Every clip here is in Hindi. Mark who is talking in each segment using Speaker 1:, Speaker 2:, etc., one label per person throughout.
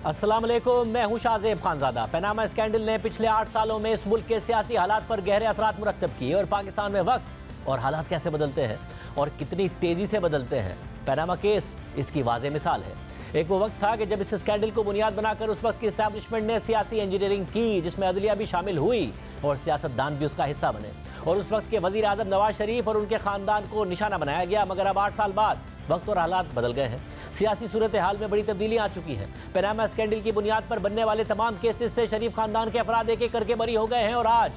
Speaker 1: अस्सलाम वालेकुम, मैं हूं शाहजेब खानजादा। पनामा स्कैंडल ने पिछले 8 सालों में इस मुल्क के सियासी हालात पर गहरे असरात मुरतब किए और पाकिस्तान में वक्त और हालात कैसे बदलते हैं और कितनी तेजी से बदलते हैं, पनामा केस इसकी वाज़ेह मिसाल है। एक वो वक्त था कि जब इस स्कैंडल को बुनियाद बनाकर उस वक्त की इस्टेब्लिशमेंट ने सियासी इंजीनियरिंग की, जिसमें अदलिया भी शामिल हुई और सियासतदान भी उसका हिस्सा बने, और उस वक्त के वजीर आज़म नवाज शरीफ और उनके ख़ानदान को निशाना बनाया गया। मगर अब 8 साल बाद वक्त और हालात बदल गए हैं, सियासी सूरत हाल में बड़ी तब्दीलियां आ चुकी हैं। पनामा स्कैंडल की बुनियाद पर बनने वाले तमाम केसेस से शरीफ खानदान के अफराद एक एक करके बरी हो गए हैं और आज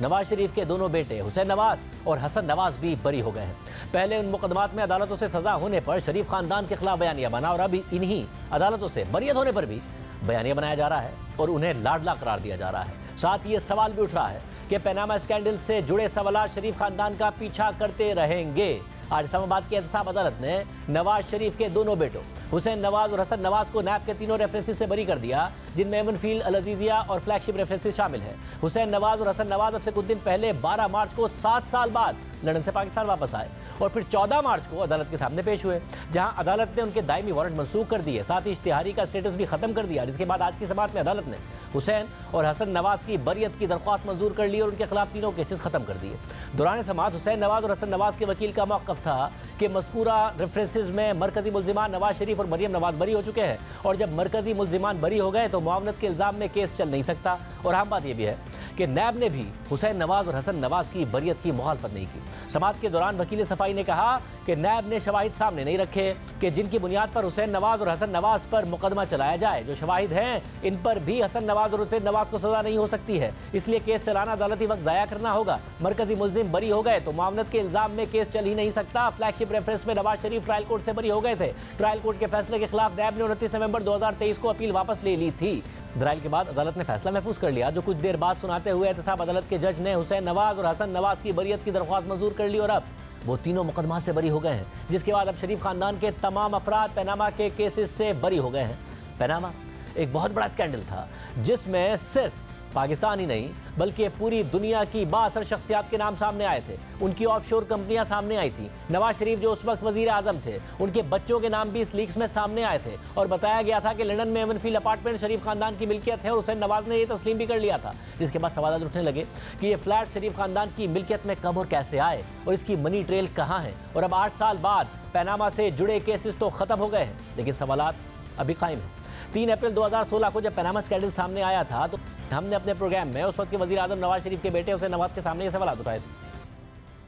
Speaker 1: नवाज शरीफ के दोनों बेटे हुसैन नवाज और हसन नवाज भी बरी हो गए हैं। पहले उन मुकदमात में अदालतों से सजा होने पर शरीफ खानदान के खिलाफ बयानिया बना और अभी इन्हीं अदालतों से बरियत होने पर भी बयानिया बनाया जा रहा है और उन्हें लाडला करार दिया जा रहा है। साथ ही ये सवाल भी उठ रहा है कि पनामा स्कैंडल से जुड़े सवाल शरीफ खानदान का पीछा करते रहेंगे। आज इस्लामाबाद की एहतसाब अदालत ने नवाज शरीफ के दोनों बेटों हुसैन नवाज और हसन नवाज को नैब के तीनों रेफरेंसेस से बरी कर दिया, जिनमें एवनफील्ड, अल अजीजिया और फ्लैगशिप रेफरेंसेस शामिल हैं। हुसैन नवाज और हसन नवाज अब से कुछ दिन पहले 12 मार्च को 7 साल बाद लंदन से पाकिस्तान वापस आए और फिर 14 मार्च को अदालत के सामने पेश हुए, जहां अदालत ने उनके दायमी वारंट मनसूख कर दिए, साथ ही इश्तिहारी का स्टेटस भी खत्म कर दिया। जिसके बाद आज की समाअत में अदालत ने हुसैन और हसन नवाज की बरियत की दरख्वास्त मंजूर कर ली और उनके खिलाफ तीनों केसेस खत्म कर दिए। दौरान समाअत हुसैन नवाज और हसन नवाज के वकील का मौक़िफ़ था कि मज़कूरा रेफरेंसेस में मरकजी मुल्ज़िमान नवाज शरीफ और मरियम नवाज बरी हो चुके हैं और जब मरकजी मुल्ज़िमान बरी हो गए तो मुआवनत के इल्ज़ाम में केस चल नहीं सकता। और अहम बात यह भी है कि नैब ने भी हुसैन नवाज और हसन नवाज की बरियत की मुखालफत नहीं की। समाअत के दौरान वकील सफाई ने कहा कि नैब ने शवाहिद सामने नहीं रखे कि जिनकी बुनियाद पर हुसैन नवाज और हसन नवाज पर मुकदमा चलाया जाए। जो शवाहिद हैं इन पर भी हसन नवाज और हुसैन नवाज को सजा नहीं हो सकती है, इसलिए केस चलाना अदालती वक्त ज़ाया करना होगा। मरकजी मुल्जिम बरी हो गए तो मुआवनत के इल्ज़ाम में केस चल ही नहीं सकता। फ्लैगशिप रेफरेंस में नवाज शरीफ ट्रायल कोर्ट से बरी हो गए थे। ट्रायल कोर्ट के फैसले के खिलाफ नैब ने 29 नवंबर 2023 को अपील वापस ले ली थी। दलाइल के बाद अदालत ने फैसला महफूज कर लिया, जो कुछ देर बाद सुनाते हुए एहतसाब अदालत के जज ने हुसैन नवाज और हसन नवाज की बरियत की दरख्वास्त मंजूर कर ली और अब वो तीनों मुकदमात से बरी हो गए हैं, जिसके बाद अब शरीफ खानदान के तमाम अफराद पनामा के केसेस से बरी हो गए हैं। पनामा एक बहुत बड़ा स्कैंडल था जिसमें सिर्फ पाकिस्तान ही नहीं बल्कि पूरी दुनिया की बासर शख्सियात के नाम सामने आए थे। उनकी ऑफशोर कंपनियां सामने आई थी। नवाज शरीफ जो उस वक्त वजीर आजम थे, उनके बच्चों के नाम भी इस लीक्स में सामने आए थे और बताया गया था कि लंदन में एवनफील्ड अपार्टमेंट शरीफ खानदान की मिल्कियत है और हुसैन नवाज ने ये तस्लीम भी कर लिया था। जिसके बाद सवाल उठने लगे कि ये फ्लैट शरीफ खानदान की मिल्कियत में कब और कैसे आए और इसकी मनी ट्रेल कहाँ है। और अब 8 साल बाद पनामा से जुड़े केसेस तो खत्म हो गए हैं, लेकिन सवालात अभी कायम हैं। 3 अप्रैल 2016 को जब पनामा स्कैंडल सामने आया था तो हमने अपने प्रोग्राम में उस वक्त के वजीर आजम नवाज शरीफ के बेटे हुसैन नवाज के सामने ये सवाल उठाए थे।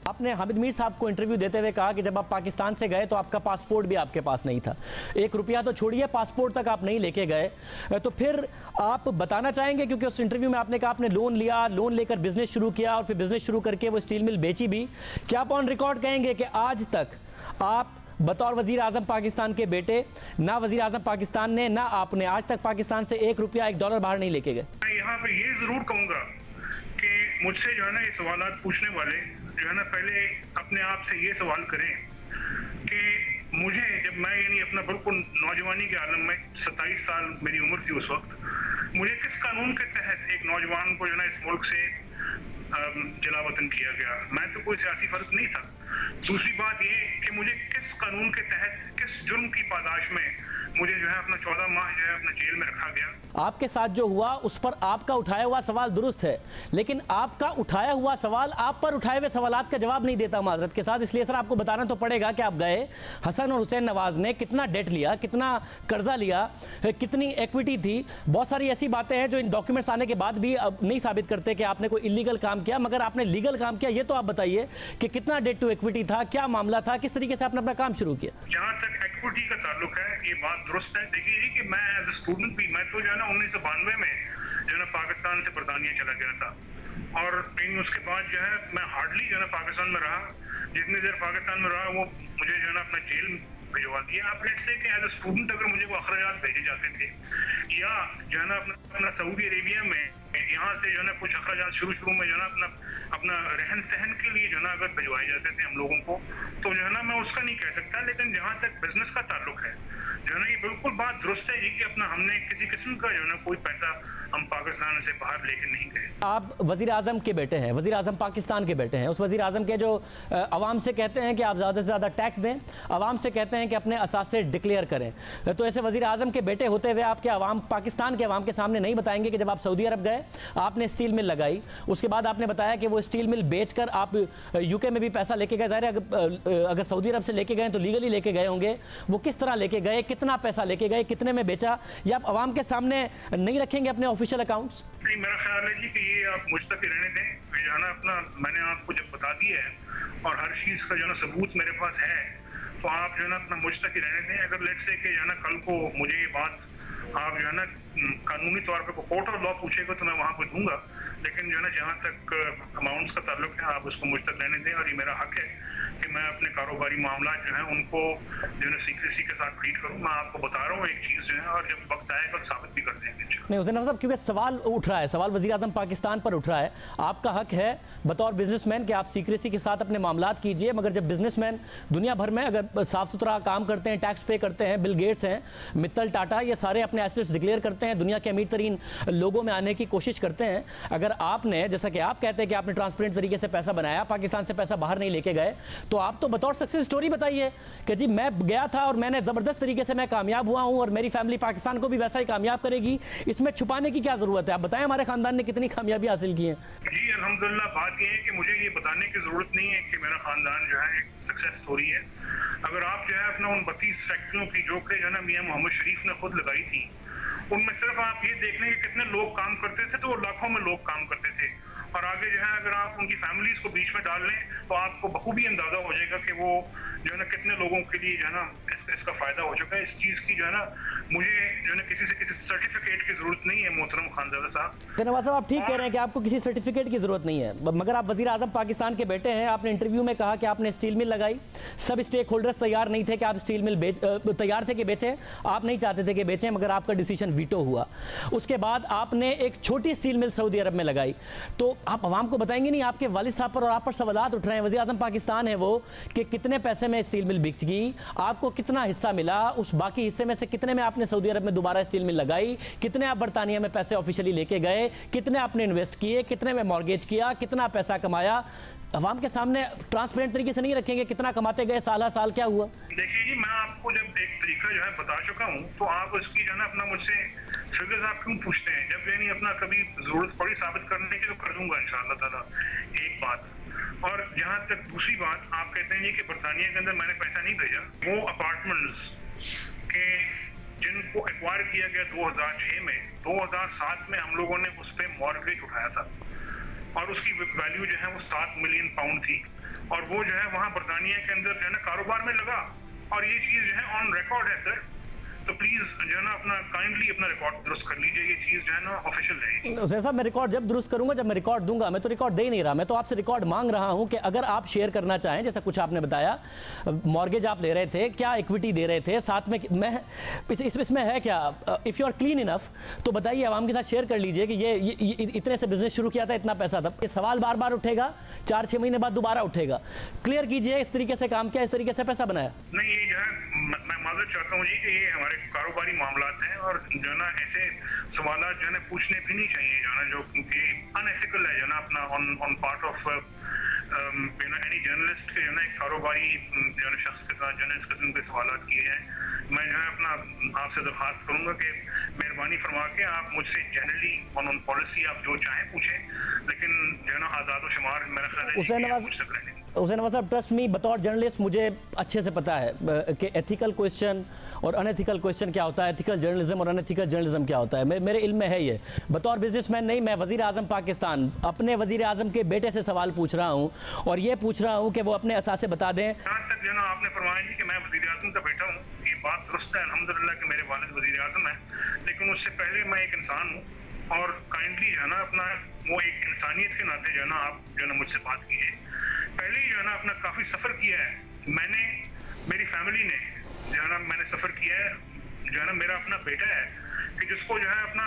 Speaker 1: आपने हामिद मीर साहब को इंटरव्यू देते हुए कहा कि जब आप पाकिस्तान से गए तो आपका पासपोर्ट भी आपके पास नहीं था, 1 रुपया तो छोड़िए पासपोर्ट तक आप नहीं लेके गए। तो फिर आप बताना चाहेंगे, क्योंकि उस इंटरव्यू में आपने कहा आपने लोन लिया, लोन लेकर बिजनेस शुरू किया और फिर बिजनेस शुरू करके वो स्टील मिल बेची भी। क्या आप ऑन रिकॉर्ड कहेंगे कि आज तक आप बतौर वजीर आजम पाकिस्तान के बेटे, ना वजीर आजम पाकिस्तान ने ना आपने आज तक पाकिस्तान से 1 रुपया 1 डॉलर बाहर नहीं लेके गए?
Speaker 2: मैं यहाँ पे ये जरूर कहूँगा कि मुझसे जो है ना ये सवालात पूछने वाले जो है ना पहले अपने आप से ये सवाल करें कि मुझे जब मैं यानी अपना बिल्कुल नौजवानी के आलम में 27 साल मेरी उम्र थी उस वक्त, मुझे किस कानून के तहत एक नौजवान को जो है ना इस मुल्क से जलावतन किया गया। मैं तो कोई सियासी फर्क नहीं था। दूसरी बात ये कि मुझे किस कानून के तहत किस जुर्म की पादाश में मुझे जो है अपना 14 माह जो है अपना जेल में रखा गया।
Speaker 1: आपके साथ जो हुआ उस पर आपका उठाया हुआ सवाल दुरुस्त है, लेकिन आपका उठाया हुआ सवाल आप पर उठाए हुए सवालात का जवाब नहीं देता माजरत के साथ। इसलिए सर आपको बताना तो पड़ेगा कि आप गए, हसन और हुसैन नवाज ने कितना डेट लिया, कितना कर्जा लिया, कितनी इक्विटी थी। बहुत सारी ऐसी बातें हैं जो इन डॉक्यूमेंट्स आने के बाद भी अब नहीं साबित करते कि आपने कोई इलीगल काम किया, मगर आपने लीगल काम किया। ये तो आप बताइए कि कितना डेट टू इक्विटी था, क्या मामला था, किस तरीके से आपने अपना काम शुरू किया?
Speaker 2: जहाँ तक इक्विटी का ताल्लुक है ये बात दुरुस्त है। देखिए कि मैं एज ए स्टूडेंट भी, मैं तो जो है ना 1992 में जो है ना पाकिस्तान से बरतानिया चला गया था और उसके बाद जो है मैं हार्डली जो है ना पाकिस्तान में रहा। जितनी देर पाकिस्तान में रहा वो मुझे जो है ना अपना जेल भिजवा दिया। आप लेट्स से कि एज ए स्टूडेंट अगर मुझे वो अखराजात भेजे जाते थे या जो है ना अपना सऊदी अरेबिया में यहाँ से जो है ना कुछ अखराजात शुरू में जो है ना अपना अपना रहन सहन के लिए जो है ना अगर भिजवाए जाते थे हम लोगों को, तो जो है ना मैं उसका नहीं कह सकता, लेकिन जहाँ तक बिजनेस का ताल्लुक है जो है ना ये बिल्कुल बात दुरुस्त है जी कि अपना हमने किसी किस्म का जो है ना कोई पैसा हम पाकिस्तान से बाहर लेके नहीं गए।
Speaker 1: आप वजीर आजम के बेटे हैं, वजीर आजम पाकिस्तान के बेटे हैं, उस वजीर आजम के जो अवाम से कहते हैं कि आप ज़्यादा से ज़्यादा टैक्स दें, अवाम से कहते हैं कि अपने असासे डिक्लेयर करें, तो ऐसे वजीर आजम के बेटे होते हुए आपके अवाम पाकिस्तान के अवाम के सामने नहीं बताएंगे कि जब आप सऊदी अरब गए आपने स्टील मिल लगाई, उसके बाद आपने बताया कि वो स्टील मिल बेचकर आप यूके में भी पैसा लेके गए, ज़ाहिर है अगर सऊदी अरब से लेके गए तो लीगली लेके गए होंगे, वो किस तरह लेके गए, कितना पैसा लेके गए, कितने में बेचा, या आप अवाम के सामने नहीं रखेंगे अपने ऑफिशियल अकाउंट्स?
Speaker 2: नहीं, मेरा ख्याल है जी कि ये आप मुझ तक ही रहने दें, जो है ना अपना मैंने आपको जब बता दिया है और हर चीज़ का जो है ना सबूत मेरे पास है, तो आप जो है ना अपना मुझ तक ही रहने दें। अगर लेट से कि जो है ना कल को मुझे ये बात आप जो है ना कानूनी तौर पे कोर्ट ऑफ लॉ पूछेगा तो मैं वहाँ पर दूंगा, लेकिन जो है ना जहाँ तक अमाउंट्स का ताल्लुक है आप उसको मुझ तक रहने दें, और ये मेरा हक है कि मैं अपने कारोबारी मामला जो है उनको जो है ना सीक्रेसी के साथ ट्रीट करूँ। मैं आपको बता रहा हूँ एक चीज़ जो है, और जब वक्त आएगा तो साबित भी कर देंगे।
Speaker 1: नहीं हुसैन साहब, क्योंकि सवाल उठ रहा है, सवाल वज़ीर आज़म पाकिस्तान पर उठ रहा है, आपका हक है बतौर बिजनेसमैन कि आप सीक्रेसी के साथ अपने मामलात कीजिए, मगर जब बिजनेसमैन दुनिया भर में अगर साफ़ सुथरा काम करते हैं, टैक्स पे करते हैं, बिल गेट्स हैं, मित्तल, टाटा, ये सारे अपने एसेट्स डिक्लेयर करते हैं, दुनिया के अमीर तरीन लोगों में आने की कोशिश करते हैं, अगर आपने, जैसा कि आप कहते हैं कि आपने ट्रांसपेरेंट तरीके से पैसा बनाया, पाकिस्तान से पैसा बाहर नहीं लेके गए, तो आप तो बतौर सक्सेस स्टोरी बताइए कि जी मैं गया था और मैंने ज़बरदस्त तरीके से मैं कामयाब हुआ हूँ और मेरी फैमिली पाकिस्तान को भी वैसा ही कामयाब करेगी, इसमें छुपाने की क्या ज़रूरत है? आप बताएं हमारे ख़ानदान ने कितनी कामयाबी हासिल की है।
Speaker 2: जी अल्हम्दुलिल्लाह, बात यह है कि मुझे ये बताने की ज़रूरत नहीं है कि मेरा ख़ानदान जो है एक सक्सेस स्टोरी है। अगर आप जो है अपना उन 32 फैक्ट्रियों की जो कि जो है ना मियाँ मोहम्मद शरीफ ने खुद लगाई थी, उनमें सिर्फ आप ये देख लें कि कितने लोग काम करते थे, तो वो लाखों में लोग काम करते थे, और आगे जो है अगर आप उनकी फैमिलीज को बीच में डाल लें तो आपको बखूबी अंदाजा हो जाएगा कि वो जो है ना कितने लोगों के लिए जो है ना इसका फायदा हो चुका है। इस चीज़ की जो है ना मुझे जो है ना किसी से किसी सर्टिफिकेट की जरूरत नहीं है मोहतरम खानजादा साहब।
Speaker 1: नवाज साहब, आप ठीक कह रहे हैं कि आपको किसी सर्टिफिकेट की जरूरत नहीं है, मगर आप वजीर आजम पाकिस्तान के बेटे हैं, आपने इंटरव्यू में कहा कि आपने स्टील मिल लगाई, सब स्टेक होल्डर्स तैयार नहीं थे कि आप स्टील मिल तैयार थे कि बेचें, आप नहीं चाहते थे कि बेचें, मगर आपका डिसीजन वीटो हुआ। उसके बाद आपने एक छोटी स्टील मिल सऊदी अरब में लगाई, तो आप आवाम को बताएंगे नहीं, आपके वालिद साहब पर और आप पर सवालात उठ रहे हैं, वज़ीर आज़म पाकिस्तान है वो, कि कितने पैसे में स्टील मिल बिक गई, आपको कितना हिस्सा मिला, उस बाकी हिस्से में से कितने में आपने सऊदी अरब में दोबारा स्टील मिल लगाई, कितने आप बरतानिया में पैसे ऑफिशियली लेके गए, कितने आपने इन्वेस्ट किए, कितने में मॉर्गेज किया, कितना पैसा कमाया, अवाम के सामने ट्रांसपेरेंट तरीके से नहीं रखेंगे कितना कमाते गए, साल साल क्या हुआ?
Speaker 2: देखिए जी, मैं आपको जब एक तरीका जो है बता चुका हूँ, तो आप उसकी जो है ना अपना मुझसे फिगर्स आप क्यों पूछते हैं? जब यानी अपना कभी जरूरत पड़ी साबित करने की तो कर दूंगा इंशाअल्लाह ताला। एक बात, और जहाँ तक दूसरी बात, आप कहते हैं कि बरतानिया के अंदर मैंने पैसा नहीं भेजा, वो अपार्टमेंट्स के जिनको एक्वायर किया गया 2006 में, 2007 में हम लोगों ने उस पर मॉर्गेज उठाया था और उसकी वैल्यू जो है वो 7 मिलियन पाउंड थी, और वो जो है वहाँ बरतानिया के अंदर जो है ना कारोबार में लगा, और ये चीज़ जो है ऑन रिकॉर्ड है सर, तो प्लीज जो है ना अपना काइंडली अपना रिकॉर्ड दुरुस्त कर लीजिए, ये चीज़ जो है ना ऑफिशियल रहेगी।
Speaker 1: हुसैन साहब, मैं रिकॉर्ड जब दुरुस्त करूंगा, जब मैं रिकॉर्ड दूंगा, मैं तो रिकॉर्ड दे ही नहीं रहा, मैं तो आपसे रिकॉर्ड मांग रहा हूं कि अगर आप शेयर करना चाहें, जैसा कुछ आपने बताया मॉर्गेज आप ले रहे थे, क्या इक्विटी दे रहे थे, साथ में मैं इसमें है क्या, if you are clean enough तो बताइए, आवाम के साथ शेयर कर लीजिए कि ये इतने से बिजनेस शुरू किया था, इतना पैसा था। ये सवाल बार बार उठेगा, 4-6 महीने बाद दोबारा उठेगा, क्लियर कीजिए इस तरीके से काम किया, इस तरीके से पैसा बनाया।
Speaker 2: नहीं, ये जो है मैं माजरत चाहता हूँ जी कि ये हमारे कारोबारी मामलात हैं, और जो है ना ऐसे सवालात जो है ना पूछने भी नहीं चाहिए, जो है ना जो क्योंकि अनएथिकल है जो ना अपना on part of any journalist के जो है एक कारोबारी जो है शख्स के साथ जो है इस किस्म के सवालात किए हैं। मैं जो है अपना आपसे दरख्वास्त करूंगा कि मेहरबानी फरमा के आप मुझसे जनरली ऑन पॉलिसी आप जो चाहें पूछें, लेकिन जो है ना आज़ाद व शुमार मेरा ख्याल है
Speaker 1: हुसैन नवाज साहब, ट्रस्ट मी, बतौर जर्नलिस्ट मुझे अच्छे से पता है कि एथिकल क्वेश्चन और अनएथिकल क्वेश्चन क्या होता है, एथिकल जर्नलिज्म और अनएथिकल जर्नलिज्म क्या होता है, मेरे इल्म में है ये। बतौर बिजनेसमैन नहीं, मैं वज़ीर आज़म पाकिस्तान अपने वज़ीर आज़म के बेटे से सवाल पूछ रहा हूँ, और ये पूछ रहा हूँ कि वो अपने असासे बता दें।
Speaker 2: जहाँ तक जो ना आपने फरमाया जी कि मैं वज़ीर आज़म का बेटा हूँ, ये बात दुरुस्त है अल्हम्दुलिल्लाह कि मेरे वालिद वज़ीर आज़म है, लेकिन उससे पहले मैं एक इंसान हूँ, और काइंडली जो है ना अपना वो एक इंसानियत के नाते जो है ना आप जो है ना मुझसे बात कीजिए। पहले ही जो है ना अपना काफ़ी सफ़र किया है मैंने, मेरी फैमिली ने जो है ना मैंने सफ़र किया है, जो है ना मेरा अपना बेटा है कि जिसको जो है अपना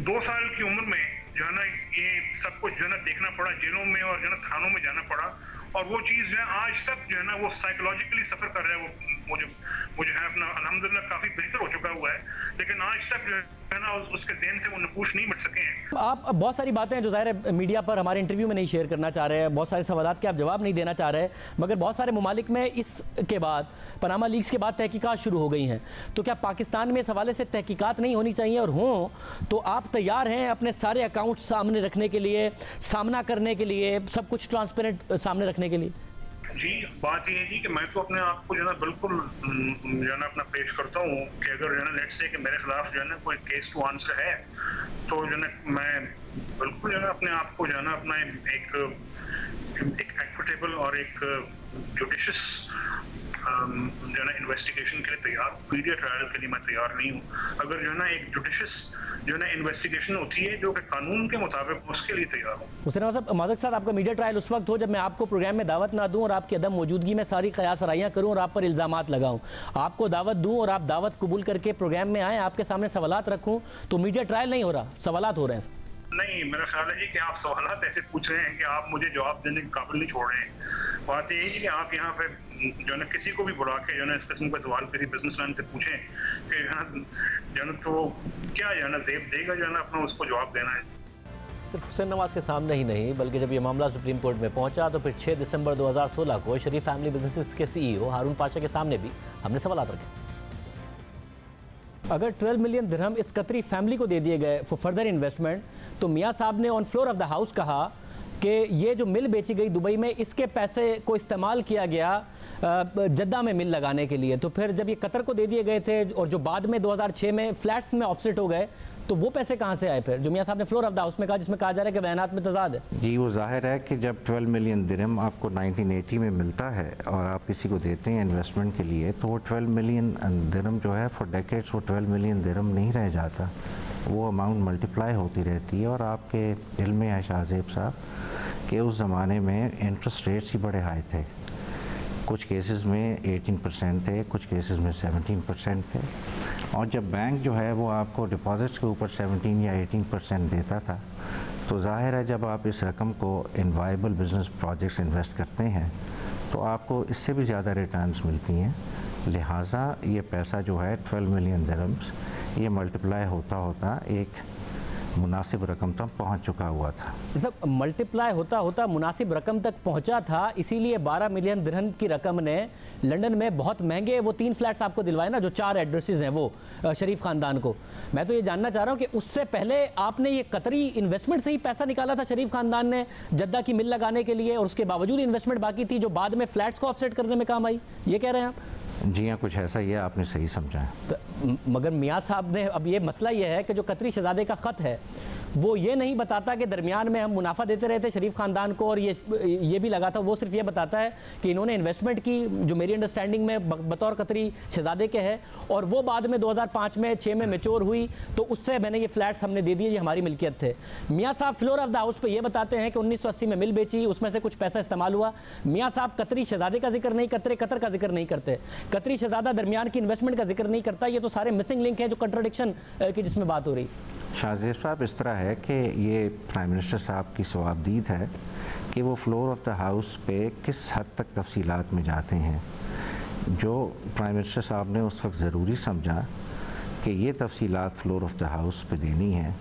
Speaker 2: 2 साल की उम्र में जो है ना ये सब कुछ जो है ना देखना पड़ा, जेलों में और जो है ना थानों में जाना पड़ा, और वो चीज़ जो है आज तक जो है ना वो साइकोलॉजिकली सफ़र कर रहा है। वो जो है अपना अल्हम्दुलिल्लाह काफ़ी बेहतर हो चुका हुआ है, लेकिन आज तक जो है ना उसके ज़हन से वो नकूश नहीं मिट सके हैं।
Speaker 1: आप बहुत सारी बातें हैं जो ज़ाहिर है मीडिया पर हमारे इंटरव्यू में नहीं शेयर करना चाह रहे हैं, बहुत सारे सवालात के आप जवाब नहीं देना चाह रहे हैं, मगर बहुत सारे ममालिक में इसके बाद, पनामा लीक्स के बाद तहकीकात शुरू हो गई हैं। तो क्या पाकिस्तान में इस हवाले से तहकीकात नहीं होनी चाहिए, और हों तो आप तैयार हैं अपने सारे अकाउंट सामने रखने के लिए, सामना करने के लिए, सब कुछ ट्रांसपेरेंट सामने रखने के लिए?
Speaker 2: जी, बात ये है जी कि मैं तो अपने आप को जो है ना बिल्कुल जो है ना अपना पेश करता हूँ कि अगर जो है ना लेट्स से कि मेरे खिलाफ जो है ना कोई केस टू आंसर है, तो जो है ना मैं बिल्कुल जो है ना अपने आप को जो है ना अपना एक एक्विटेबल और एक जुडिशियस जो है ना इन्वेस्टिगेशन के लिए तैयार हूँ। मीडिया ट्रायल के लिए मैं तैयार नहीं हूँ। अगर जो है ना एक जुडिशियस जो है ना इन्वेस्टिगेशन होती है जो कि कानून के मुताबिक, उसके लिए तैयार हूँ।
Speaker 1: हुसैन साहब, माज़क साहब, आपका मीडिया ट्रायल उस वक्त हो जब मैं आपको प्रोग्राम में दावत ना दूं और आपकी अदम मौजूदगी में सारी कयास आराइयाँ करूँ और आप पर इल्ज़ामात लगाऊं। आपको दावत दूं और आप दावत कबूल करके प्रोग्राम में आएँ, आपके सामने सवालात रखूँ, तो मीडिया ट्रायल नहीं हो रहा, सवालात हो रहे हैं।
Speaker 2: नहीं, मेरा ख्याल है जी कि आप सवालात ऐसे पूछ रहे हैं कि आप मुझे जवाब देने के काबिल नहीं छोड़ रहे हैं। बात यही है कि आप यहाँ पे जो है ना किसी को भी बुला के जो है ना इस किस्म का सवाल किसी बिजनेसमैन से पूछें कि जो है ना तो क्या जो है ना ज़ेब देगा जो है ना अपना उसको जवाब देना है।
Speaker 1: सिर्फ हुसैन नवाज के सामने ही नहीं, बल्कि जब ये मामला सुप्रीम कोर्ट में पहुंचा तो फिर 6 दिसंबर 2016 को शरीफ फैमिली बिजनेसेस के CEO हारून पाशा के सामने भी हमने सवालात रखे। अगर 12 मिलियन दिरहम इस कतरी फैमिली को दे दिए गए फॉर फर्दर इन्वेस्टमेंट, तो मियाँ साहब ने on floor of the house कहा कि ये जो मिल बेची गई दुबई में, इसके पैसे को इस्तेमाल किया गया जद्दा में मिल लगाने के लिए। तो फिर जब ये कतर को दे दिए गए थे और जो बाद में 2006 में फ्लैट्स में ऑफसेट हो गए, तो वो पैसे कहाँ से आए फिर, जो मियाँ साहब ने फ्लोर ऑफ द हाउस में कहा, जिसमें कहा जा रहा है कि बयानात में तजाद है?
Speaker 3: जी, वो जाहिर है कि जब 12 मिलियन दिरहम आपको 1980 में मिलता है और आप किसी को देते हैं इन्वेस्टमेंट के लिए, तो वो 12 मिलियन दिरहम जो है फॉर डेकेड्स वो 12 मिलियन दिरहम नहीं रह जाता, वो अमाउंट मल्टीप्लाई होती रहती है। और आपके दिल में है शाहजेब साहब कि उस ज़माने में इंटरेस्ट रेट्स ही बड़े हाई थे, कुछ केसेस में 18% थे, कुछ केसेस में 17% थे। और जब बैंक जो है वो आपको डिपॉजिट्स के ऊपर 17 या 18% देता था, तो जाहिर है जब आप इस रकम को इन वायबल बिजनेस प्रोजेक्ट्स इन्वेस्ट करते हैं तो आपको इससे भी ज़्यादा रिटर्न्स मिलती हैं। लिहाजा ये पैसा जो है 12 मिलियन दिरहम्स, ये मल्टीप्लाई होता होता एक मुनासिब रकम तक पहुंच चुका हुआ था।
Speaker 1: सब मल्टीप्लाई होता होता मुनासिब रकम तक पहुंचा था, इसीलिए 12 मिलियन दिरहम की रकम ने लंदन में बहुत महंगे वो 3 फ्लैट्स आपको दिलवाए ना, जो 4 एड्रेसेस हैं वो शरीफ ख़ानदान को। मैं तो ये जानना चाह रहा हूँ कि उससे पहले आपने ये कतरी इन्वेस्टमेंट से ही पैसा निकाला था शरीफ ख़ानदान ने जद्दा की मिल लगाने के लिए, और उसके बावजूद इन्वेस्टमेंट बाकी थी जो बाद में फ्लैट्स को ऑफसेट करने में काम आई, ये कह रहे हैं आप?
Speaker 3: जी हाँ, कुछ ऐसा ही है, आपने सही समझा है।
Speaker 1: तो मगर मियाँ साहब ने, अब ये मसला ये है कि जो कतरी शहजादे का ख़त है वो ये नहीं बताता कि दरमियान में हम मुनाफा देते रहे थे शरीफ ख़ानदान को और ये भी लगा था, वो सिर्फ ये बताता है कि इन्होंने इन्वेस्टमेंट की जो मेरी अंडरस्टैंडिंग में बतौर कतरी शहजादे के है, और वो बाद में 2005 में 6 में मैच्योर हुई, तो उससे मैंने ये फ्लैट्स हमने दे दिए, ये हमारी मिल्कियत थे। मियाँ साहब फ्लोर ऑफ द हाउस पे ये बताते हैं कि 1980 में मिल बेची, उसमें से कुछ पैसा इस्तेमाल हुआ। मियाँ साहब कतरी शहजादे का जिक्र नहीं करते, कतर का जिक्र नहीं करते, कतरी शहजादा दरमियान की इन्वेस्टमेंट का जिक्र नहीं करता। ये तो सारे मिसिंग लिंक हैं जो कंट्राडिक्शन की जिसमें बात हो रही।
Speaker 3: शाहजेब साहब, इस तरह है कि ये प्राइम मिनिस्टर साहब की सवाबदीद है कि वो फ्लोर ऑफ द हाउस पे किस हद तक तफसीलात में जाते हैं। जो प्राइम मिनिस्टर साहब ने उस वक्त ज़रूरी समझा कि ये तफसीलात फ्लोर ऑफ द हाउस पे देनी है,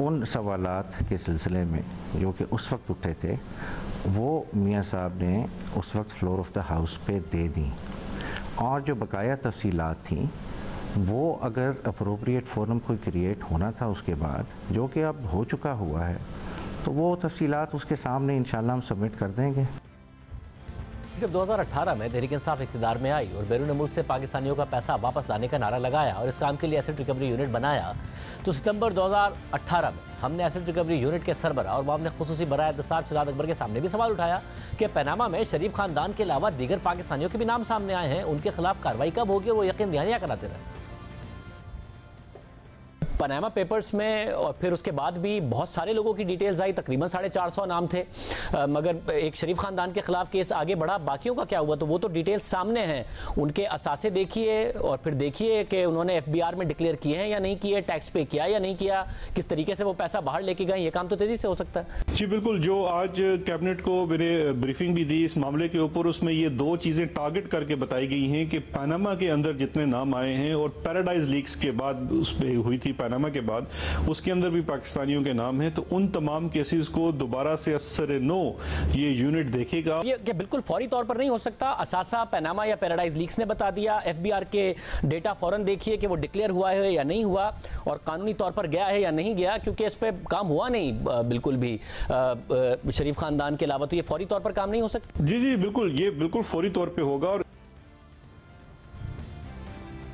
Speaker 3: उन सवालात के सिलसिले में जो कि उस वक्त उठे थे, वो मियाँ साहब ने उस वक्त फ्लोर ऑफ द हाउस पे दे दी। और जो बकाया तफसीलात थी वो अगर अप्रोप्रिएट फोरम कोई क्रिएट होना था उसके बाद, जो कि अब हो चुका हुआ है, तो वो तफसीलात उसके सामने इंशाल्लाह हम सबमिट कर देंगे।
Speaker 1: जब 2018 में तहरीक इंसाफ इक़्तिदार में आई और बैरून मुल्क से पाकिस्तानियों का पैसा वापस लाने का नारा लगाया और इस काम के लिए एसेट रिकवरी यूनिट बनाया, तो सितंबर 2018 में हमने एसेट रिकवरी यूनिट के सरबराह और मामले खुसूसी बराए एहतसाब शहजाद अकबर के सामने भी सवाल उठाया कि पनामा में शरीफ खानदान के अलावा दीगर पाकिस्तानियों के भी नाम सामने आए हैं, उनके खिलाफ कार्रवाई कब होगी, वो यकीन दहानियाँ कराते रहे। पनामा पेपर्स में और फिर उसके बाद भी बहुत सारे लोगों की डिटेल्स आई, तकरीबन 450 नाम थे, मगर एक शरीफ खानदान के खिलाफ केस आगे बढ़ा, बाकियों का क्या हुआ? तो वो तो डिटेल्स सामने हैं, उनके असासे देखिए और फिर देखिए कि उन्होंने FBR में डिक्लेयर किए हैं या नहीं किए, टैक्स पे किया या नहीं किया, किस तरीके से वो पैसा बाहर लेके गए, ये काम तो तेजी से हो सकता है।
Speaker 4: जी बिल्कुल, जो आज कैबिनेट को मैंने ब्रीफिंग भी दी इस मामले के ऊपर, उसमें ये दो चीजें टारगेट करके बताई गई हैं कि पनामा के अंदर जितने नाम आए हैं और पैराडाइज लीक्स के बाद उस पे हुई थी पनामा के बाद, उसके अंदर भी पाकिस्तानियों के नाम हैं, तो उन तमाम केसेस को दोबारा से असर नो ये यूनिट देखेगा।
Speaker 1: ये बिल्कुल फौरी तौर पर नहीं हो सकता। असासा, पनामा या पैराडाइज लीक्स ने बता दिया, FBR के डेटा फौरन देखिए कि वो डिक्लेयर हुआ है या नहीं हुआ और कानूनी तौर पर गया है या नहीं गया, क्योंकि इस पे काम हुआ नहीं बिल्कुल भी शरीफ खानदान के अलावा, तो ये फौरी तौर पर काम नहीं हो सकता।
Speaker 4: जी बिल्कुल, ये बिल्कुल फौरी तौर पे होगा। और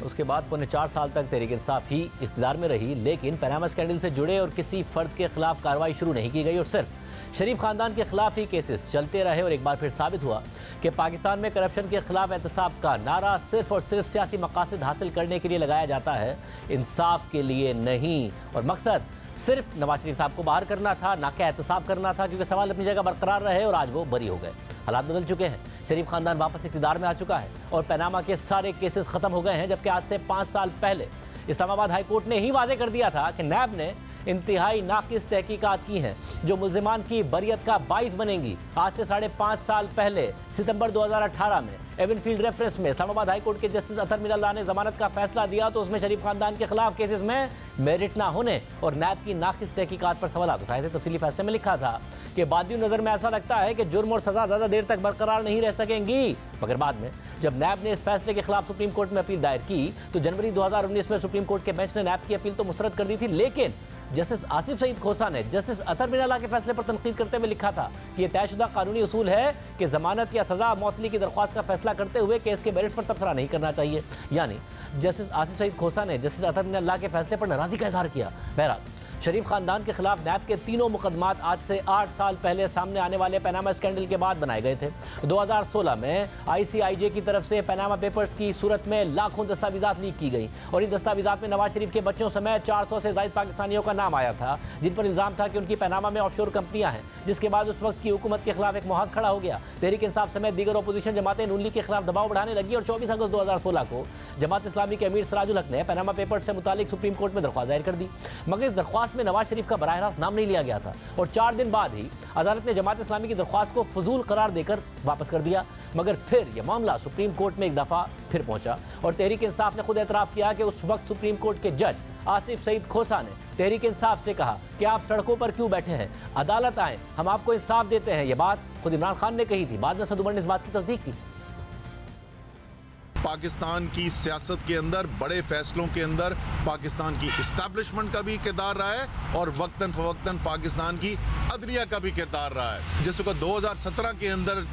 Speaker 1: उसके बाद पौने 4 साल तक तहरीक इंसाफ ही इख्तियार में रही, लेकिन पनामा स्कैंडल से जुड़े और किसी फर्द के खिलाफ कार्रवाई शुरू नहीं की गई और सिर्फ शरीफ खानदान के खिलाफ ही केसेस चलते रहे। और एक बार फिर साबित हुआ कि पाकिस्तान में करप्शन के खिलाफ एहतसाब का नारा सिर्फ और सिर्फ सियासी मकासद हासिल करने के लिए लगाया जाता है, इंसाफ के लिए नहीं। और मकसद सिर्फ नवाज शरीफ साहब को बाहर करना था, ना कि एहतसाब करना था, क्योंकि सवाल अपनी जगह बरकरार रहे और आज वो बरी हो गए। हालात बदल चुके हैं, शरीफ खानदान वापस इख्तियार में आ चुका है और पनामा के सारे केसेस खत्म हो गए हैं, जबकि आज से 5 साल पहले इस्लामाबाद हाई कोर्ट ने ही वाजे कर दिया था कि नैब ने इंतहाई नाकिस तहकीकात की हैं जो मुल्जिमान की बरियत का बाइस बनेंगी। आज से 5.5 साल पहले सितंबर 2018 में एवनफील्ड रेफरेंस में इस्लामाबाद हाई कोर्ट के जस्टिस अतर मिनल्लाह ने जमानत का फैसला दिया, तो उसमें शरीफ खानदान के खिलाफ केसेस में मेरिट ना होने और नैब की नाकिस तहकीकात पर सवाल उठाए थे। तफसीली फैसले में लिखा था कि बादी नज़र में ऐसा लगता है कि जुर्म और सजा ज़्यादा देर तक बरकरार नहीं रह सकेंगी, मगर बाद में जब नैब ने इस फैसले के खिलाफ सुप्रीम कोर्ट में अपील दायर की तो जनवरी 2019 में सुप्रीम कोर्ट के बेंच ने नैब की अपील तो मुस्तरद कर दी थी, लेकिन जस्टिस आसिफ सईद खोसा ने जस्टिस अतर मिनल्लाह के फैसले पर तनकीद करते हुए लिखा था कि यह तयशुदा कानूनी उसूल है कि जमानत या सजा मौतली की दरख्वास्त का फैसला करते हुए केस के मेरिट पर तबसरा नहीं करना चाहिए। यानी जस्टिस आसिफ सईद खोसा ने जस्टिस अतर मिनल्लाह के फैसले पर नाराजगी का इजहार किया। बहरहाल शरीफ खानदान के खिलाफ नैब के तीनों मुकदमात आज से 8 साल पहले सामने आने वाले पनामा स्कैंडल के बाद बनाए गए थे। 2016 में ICIJ की तरफ से पनामा पेपर्स की सूरत में लाखों दस्तावेजात लीक की गई और इन दस्तावेजात में नवाज शरीफ के बच्चों समेत 400 से ज्यादा पाकिस्तानियों का नाम आया था, जिन पर इल्जाम था कि उनकी पनामा में ऑफशोर कंपनियां हैं, जिसके बाद उस वक्त की हुकूमत के खिलाफ एक मुहाज खड़ा हो गया। तहरीक इंसाफ समेत दीगर अपोजिशन जमातें नून लीग के खिलाफ दबाव बढ़ाने लगी और 24 अगस्त 2016 को जमात इस्लामी के अमीर सिराजुल हक ने पनामा पेपर्स से मुतालिक सुप्रीम कोर्ट में दरख्वास्त दायर कर दी, मगर इस दरख्वास्त में नवाज शरीफ का बराह रास्त नाम नहीं लिया गया था और 4 दिन बाद ही अदालत ने जमात इस्लामी की दरख्वास्त को फजूल करार देकर वापस कर दिया। मगर फिर यह मामला सुप्रीम कोर्ट में एक दफा फिर पहुंचा और तहरीक इंसाफ ने खुद एतराफ़ किया कि उस वक्त सुप्रीम कोर्ट के जज आसिफ सईद खोसा ने तहरीक इंसाफ से कहा कि आप सड़कों पर क्यों बैठे हैं, अदालत आए, हम आपको इंसाफ देते हैं। यह बात खुद इमरान खान ने कही थी, बाद में सद उमर ने इस बात की तस्दीक की।
Speaker 5: पाकिस्तान की सियासत के अंदर बड़े फैसलों के अंदर पाकिस्तान की इस्टेब्लिशमेंट का भी किरदार रहा है और वक्तन फवक्तन पाकिस्तान की अदलिया का भी किरदार रहा है। जिस वक्त 2017 के अंदर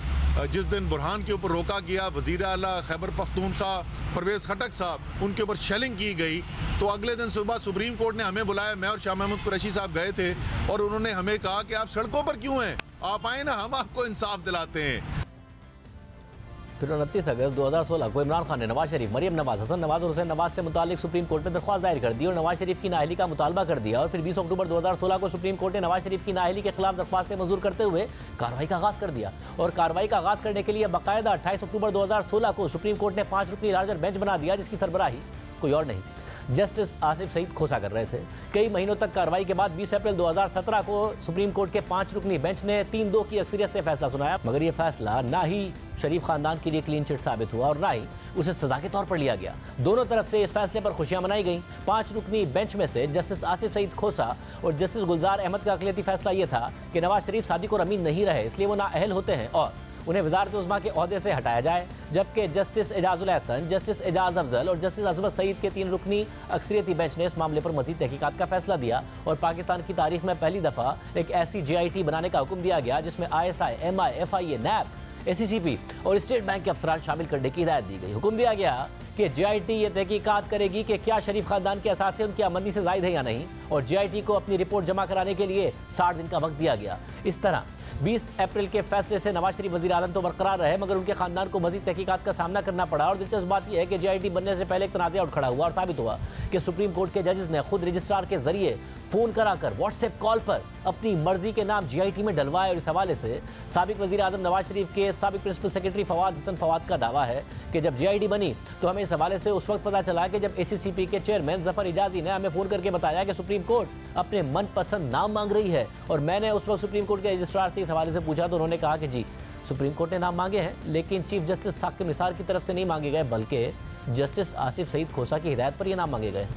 Speaker 5: जिस दिन बुरहान के ऊपर रोका गया, वजीर आला खैबर पख्तूनख्वा परवेज खटक साहब उनके ऊपर शेलिंग की गई, तो अगले दिन सुबह सुप्रीम कोर्ट ने हमें बुलाया, मैं और शाह महमूद कुरैशी साहब गए थे और उन्होंने हमें कहा कि आप सड़कों पर क्यों हैं, आप आए ना, हम आपको इंसाफ दिलाते हैं।
Speaker 1: फिर 29 अगस्त 2016 को इमरान खान ने नवाज शरीफ, मरियम नवाज, हसन नवाज और हुसैन नवाज से मुतालिक सुप्रीम कोर्ट में दरख्वास्त दायर कर दी और नवाज शरीफ की नाअहली का मुतालबा कर दिया। और फिर 20 अक्टूबर 2016 को सुप्रीम कोर्ट ने नवाज शरीफ की नाअहली के खिलाफ दरख्वास्तें मंजूर करते हुए कार्रवाई का आगाज़ कर दिया और कार्रवाई का आगाज़ करने के लिए बाकायदा 28 अक्टूबर 2016 को सुप्रीम कोर्ट ने 5 रुकनी लार्जर बेंच बना दिया, जिसकी सरबराही कोई और नहीं जस्टिस आसिफ सईद खोसा कर रहे थे। कई महीनों तक कार्रवाई के बाद 20 अप्रैल 2017 को सुप्रीम कोर्ट के 5 रुकनी बेंच ने 3-2 की अक्सरियत से फैसला सुनाया, मगर यह फैसला ना ही शरीफ खानदान के लिए क्लीन चिट साबित हुआ और ना ही उसे सजा के तौर पर लिया गया। दोनों तरफ से इस फैसले पर खुशियां मनाई गईं। 5 रुकनी बेंच में से जस्टिस आसिफ सईद खोसा और जस्टिस गुलजार अहमद का अक़लियती फैसला यह था कि नवाज शरीफ सादिक और अमीन नहीं रहे, इसलिए वो नाअहल होते हैं और उन्हें वज़ारत उज़्मा के ओहदे से हटाया जाए। जबकि जस्टिस एजाजुल एहसन, जस्टिस एजाज अफजल और जस्टिस अजमत सईद के 3 रुकनी अक्सरियती बेंच ने इस मामले पर मज़ीद तहकीकात का फैसला दिया और पाकिस्तान की तारीख में पहली दफ़ा एक ऐसी JIT बनाने का हुक्म दिया गया जिसमें ISI, MI, FIA, NAB, ACCP और स्टेट बैंक के अफसरान शामिल करने की हिदायत दी गई। हुक्म दिया गया कि JIT ये तहकीकात करेगी कि क्या शरीफ खानदान के असासे उनकी आमदनी से ज़ायद है या नहीं और JIT को अपनी रिपोर्ट जमा कराने के लिए 60 दिन का वक्त दिया गया। इस तरह 20 अप्रैल के फैसले से नवाज शरीफ वजीर आजम तो बरकरार रहे, मगर उनके खानदान को मजीद तहकीकात का सामना करना पड़ा। और दिलचस्प बात यह है कि JIT बनने से पहले एक तनाज़ा उठ खड़ा हुआ और साबित हुआ कि सुप्रीम कोर्ट के जजेस ने खुद रजिस्ट्रार के जरिए फोन कराकर व्हाट्सएप कॉल पर अपनी मर्जी के नाम JIT में डलवाए। और इस हवाले से साबिक वजीर आजम नवाज शरीफ के साबिक प्रिंसिपल सेक्रेटरी फवाद हसन फवाद का दावा है कि जब JIT बनी तो हमें इस हवाले से उस वक्त पता चला कि जब ACCP के चेयरमैन जफर इजाजी ने हमें फोन करके बताया कि सुप्रीम कोर्ट अपने मनपसंद नाम मांग रही है। और मैंने उस वक्त सुप्रीम कोर्ट के रजिस्ट्रार से इस हवाले से पूछा तो उन्होंने कहा कि जी सुप्रीम कोर्ट ने नाम मांगे हैं, लेकिन चीफ जस्टिस साकिब निसार की तरफ से नहीं मांगे गए, बल्कि जस्टिस आसिफ सईद खोसा की हिदायत पर यह नाम मांगे गए।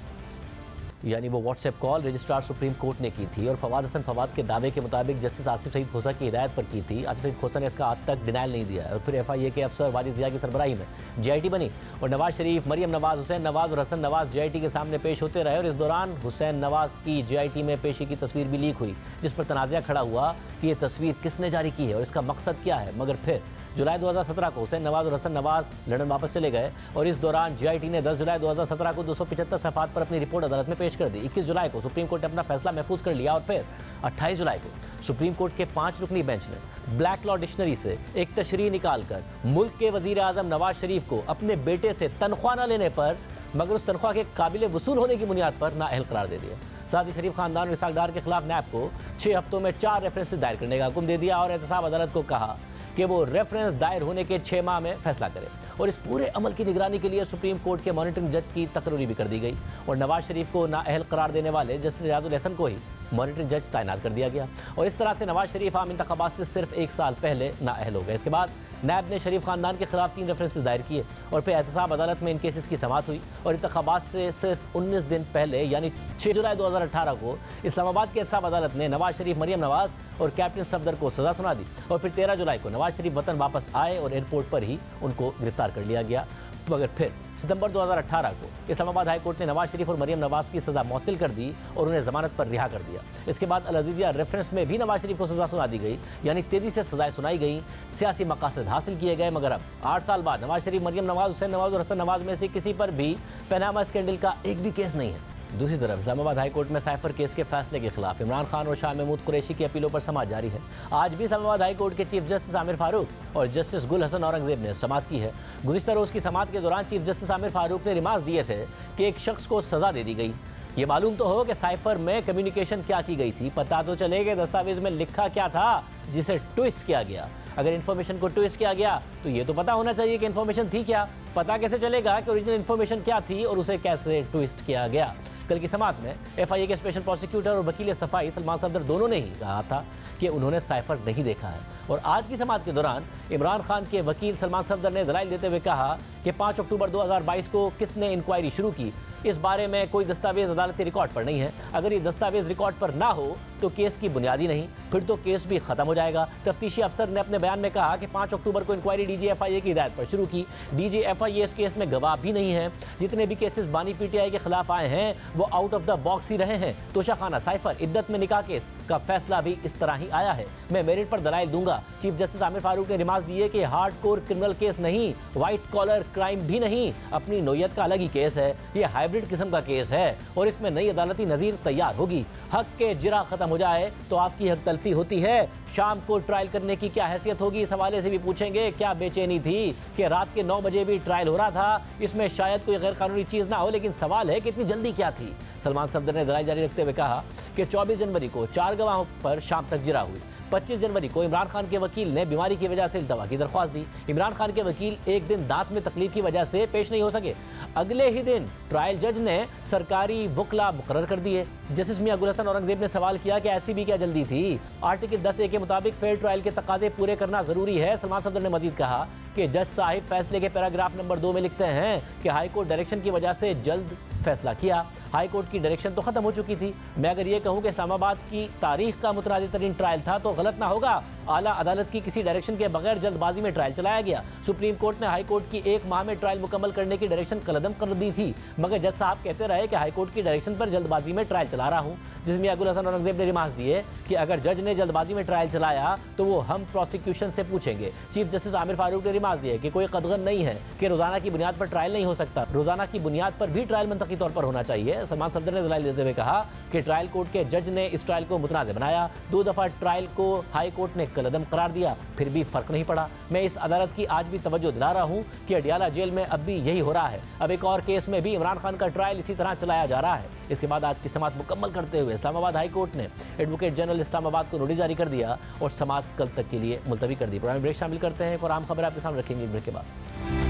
Speaker 1: यानी वो WhatsApp call registrar supreme court ने की थी और फवाद हसन फवाद के दावे के मुताबिक जस्टिस आसिफ सईद खोसा की हिदायत पर की थी। आसिफ सईद खोसा ने इसका आज तक डिनाइल नहीं दिया है। और फिर FIA के अफसर वाजिद जिया की सरबराही में JIT बनी और नवाज शरीफ, मरियम नवाज, हुसैन नवाज और हसन नवाज JIT के सामने पेश होते रहे। और इस दौरान हुसैन नवाज की JIT में पेशी की तस्वीर भी लीक हुई, जिस पर तनाज़ा खड़ा हुआ कि ये तस्वीर किसने जारी की है और इसका मकसद क्या है। मगर फिर जुलाई 2017 को हुसैन नवाज और हसन नवाज लंदन वापस चले गए और इस दौरान JIT ने 10 जुलाई 2017 को 275 सफ़हात पर अपनी रिपोर्ट अदालत में पेश कर दी। 21 जुलाई को सुप्रीम कोर्ट ने अपना फैसला महफूज कर लिया और फिर 28 जुलाई को सुप्रीम कोर्ट के 5 रुकनी बेंच ने ब्लैक लॉ डिक्शनरी से एक तशरीह निकालकर मुल्क के वजीर आजम नवाज शरीफ को अपने बेटे से तनख्वाह न लेने पर, मगर उस तनख्वाह के काबिल वसूल होने की बुनियाद पर नाअहल करार दे दिया। साथ ही शरीफ खानदान और इसहाक डार के खिलाफ नैब को 6 हफ्तों में 4 रेफरेंसेस दायर करने का हुक्म दे दिया और एहतसाब अदालत को कहा कि वो रेफरेंस दायर होने के 6 माह में फैसला करे। और इस पूरे अमल की निगरानी के लिए सुप्रीम कोर्ट के मॉनिटरिंग जज की तकरीरी भी कर दी गई और नवाज शरीफ को नाअहल करार देने वाले जस्टिस रियाजुल हसन को ही मॉनिटरिंग जज तैनात कर दिया गया। और इस तरह से नवाज शरीफ आम इंतखाबात से सिर्फ 1 साल पहले नाअहल हो गए। इसके बाद नैब ने शरीफ खानदान के खिलाफ 3 रेफरेंसेस दायर किए और फिर एहतसाब अदालत में इन केसेस की समाअत हुई। और इंतखाबात से सिर्फ 19 दिन पहले यानी 6 जुलाई 2018 को इस्लामाबाद के एहतसाब अदालत ने नवाज शरीफ, मरियम नवाज और कैप्टन सफदर को सजा सुना दी। और फिर 13 जुलाई को नवाज शरीफ वतन वापस आए और एयरपोर्ट पर ही उनको गिरफ्तार कर लिया गया। मगर फिर सितंबर 2018 को इस्लामाबाद हाई कोर्ट ने नवाज शरीफ और मरियम नवाज की सज़ा मुअत्तल कर दी और उन्हें ज़मानत पर रिहा कर दिया। इसके बाद अल अज़ीज़िया रेफरेंस में भी नवाज शरीफ को सज़ा सुना दी गई, यानी तेज़ी से सज़ाएं सुनाई गई, सियासी मकासद हासिल किए गए। मगर अब 8 साल बाद नवाज शरीफ, मरियम नवाज, हुसैन नवाज और हसन नवाज में से किसी पर भी पनामा स्कैंडल का एक भी केस नहीं है। दूसरी तरफ इस्लामाबाद हाई कोर्ट में साइफर केस के फैसले के खिलाफ इमरान खान और शाह महमूद कुरैशी की अपीलों पर समाअत जारी है। आज भी इस्लामाबाद हाई कोर्ट के चीफ जस्टिस आमिर फारूक और जस्टिस गुल हसन औरंगजेब ने समाअत की है। गुज़िश्ता रोज़ की समाअत के दौरान चीफ जस्टिस आमिर फारूक ने रिमार्क दिए थे कि एक शख्स को सज़ा दे दी गई। ये मालूम तो हो कि साइफर में कम्युनिकेशन क्या की गई थी, पता तो चले कि दस्तावेज में लिखा क्या था जिसे ट्विस्ट किया गया। अगर इन्फॉर्मेशन को ट्विस्ट किया गया तो ये तो पता होना चाहिए कि इन्फॉर्मेशन थी क्या। पता कैसे चलेगा कि ओरिजिनल इन्फॉर्मेशन क्या थी और उसे कैसे ट्विस्ट किया गया। कल की समाअत में FIA के स्पेशल प्रोसिक्यूटर और वकील सफाई सलमान सफदर दोनों ने ही कहा था कि उन्होंने साइफर नहीं देखा है। और आज की समाअत के दौरान इमरान खान के वकील सलमान सफदर ने दलाइल देते हुए कहा कि 5 अक्टूबर 2022 को किसने इंक्वायरी शुरू की, इस बारे में कोई दस्तावेज अदालती रिकॉर्ड पर नहीं है। अगर ये दस्तावेज रिकॉर्ड पर ना हो तो केस की बुनियादी नहीं, फिर तो केस भी खत्म हो जाएगा। तफ्तीशी अफसर ने अपने बयान में कहा कि 5 अक्टूबर को इंक्वायरी DG FIA की हिदायत पर शुरू की। DG FIA इस केस में गवाह भी नहीं है। जितने भी केसेस बानी PTI के खिलाफ आए हैं वो आउट ऑफ द बॉक्स ही रहे हैं। तोशाखाना, साइफर, इद्दत में निकाह केस का फैसला भी इस तरह ही आया है। मैं मेरिट पर दलाइल दूंगा। चीफ जस्टिस आमिर फारूक ने रिमार्क दिए कि हार्डकोर क्रिमिनल केस नहीं, व्हाइट कॉलर क्राइम भी नहीं, अपनी नोयत का अलग ही केस है। ये हाइब्रिड किस्म का केस है और इसमें नई अदालती नज़ीर तैयार होगी। हक के जिरा खत्म हो जाए तो आपकी हक तलफी होती है। शाम को ट्रायल करने की क्या हैसियत होगी, इस हवाले से भी पूछेंगे। क्या बेचैनी थी कि रात के 9 बजे भी ट्रायल हो रहा था, इसमें शायद कोई गैर कानूनी चीज़ ना हो, लेकिन सवाल है कि इतनी जल्दी क्या थी। सलमान सफदर ने दलाइल जारी रखते हुए कहा कि 24 जनवरी को 4 गवाहों पर शाम तक जिरा हुई। 25 जनवरी को इमरान खान के वकील ने बीमारी की वजह से दवा की दरख्वास्त दी। इमरान खान के वकील एक दिन दांत में तकलीफ की वजह से पेश नहीं हो सके। अगले ही दिन ट्रायल जज ने सरकारी वकला मुकर्रर कर दिए। जस्टिस मियां गुल हसन औरंगजेब ने सवाल किया कि ऐसी भी क्या जल्दी थी। आर्टिकल 10A के मुताबिक फेयर ट्रायल के तकाजे पूरे करना जरूरी है। सलमान सफदर ने मजीद कहा कि जज साहिब फैसले के पैराग्राफ नंबर 2 में लिखते हैं कि हाई कोर्ट डायरेक्शन की वजह से जल्द फैसला किया। हाई कोर्ट की डायरेक्शन तो खत्म हो चुकी थी। मैं अगर ये कहूँ कि इस्लामाबाद की तारीख का मुतरादी तरीन ट्रायल था तो गलत ना होगा। आला अदालत की किसी डायरेक्शन के बगैर जल्दबाजी में ट्रायल चलाया गया। सुप्रीम कोर्ट ने हाई कोर्ट की 1 माह में ट्रायल मुकम्मल करने की डायरेक्शन कलदम कर दी थी, मगर जज साहब कहते रहे कि हाई कोर्ट की डायरेक्शन पर जल्दबाजी में ट्रायल चला रहा हूँ। जिसमें गुल हसन औरंगजेब ने रिमार्क दिए कि अगर जज ने जल्दबाजी में ट्रायल चलाया तो वो हम प्रोसिक्यूशन से पूछेंगे। चीफ जस्टिस आमिर फारूक ने रिमार्क दिए कि कोई कदगन नहीं है कि रोजाना की बुनियाद पर ट्रायल नहीं हो सकता। रोजाना की बुनियाद पर भी ट्रायल मंतकी तौर पर होना चाहिए। सलमान सफदर ने दलाइल देते हुए कहा कि ट्रायल कोर्ट के जज ने इस ट्रायल को मुतनाज़ बनाया। 2 दफ़ा ट्रायल को हाई कोर्ट ने कलअदम करार दिया, फिर भी फर्क नहीं पड़ा। मैं इस अदालत की आज भी तवज्जो दिला रहा हूँ कि अडियाला जेल में अब भी यही हो रहा है। अब एक और केस में भी इमरान खान का ट्रायल इसी तरह चलाया जा रहा है। इसके बाद आज की समाअत मुकम्मल करते हुए इस्लामाबाद हाई कोर्ट ने एडवोकेट जनरल इस्लामाबाद को नोटिस जारी कर दिया और समाअत कल तक के लिए मुलतवी कर दी। प्रोग्राम ब्रेक शामिल करते हैं, एक और आम खबर आपके सामने रखेंगे ब्रेक के बाद।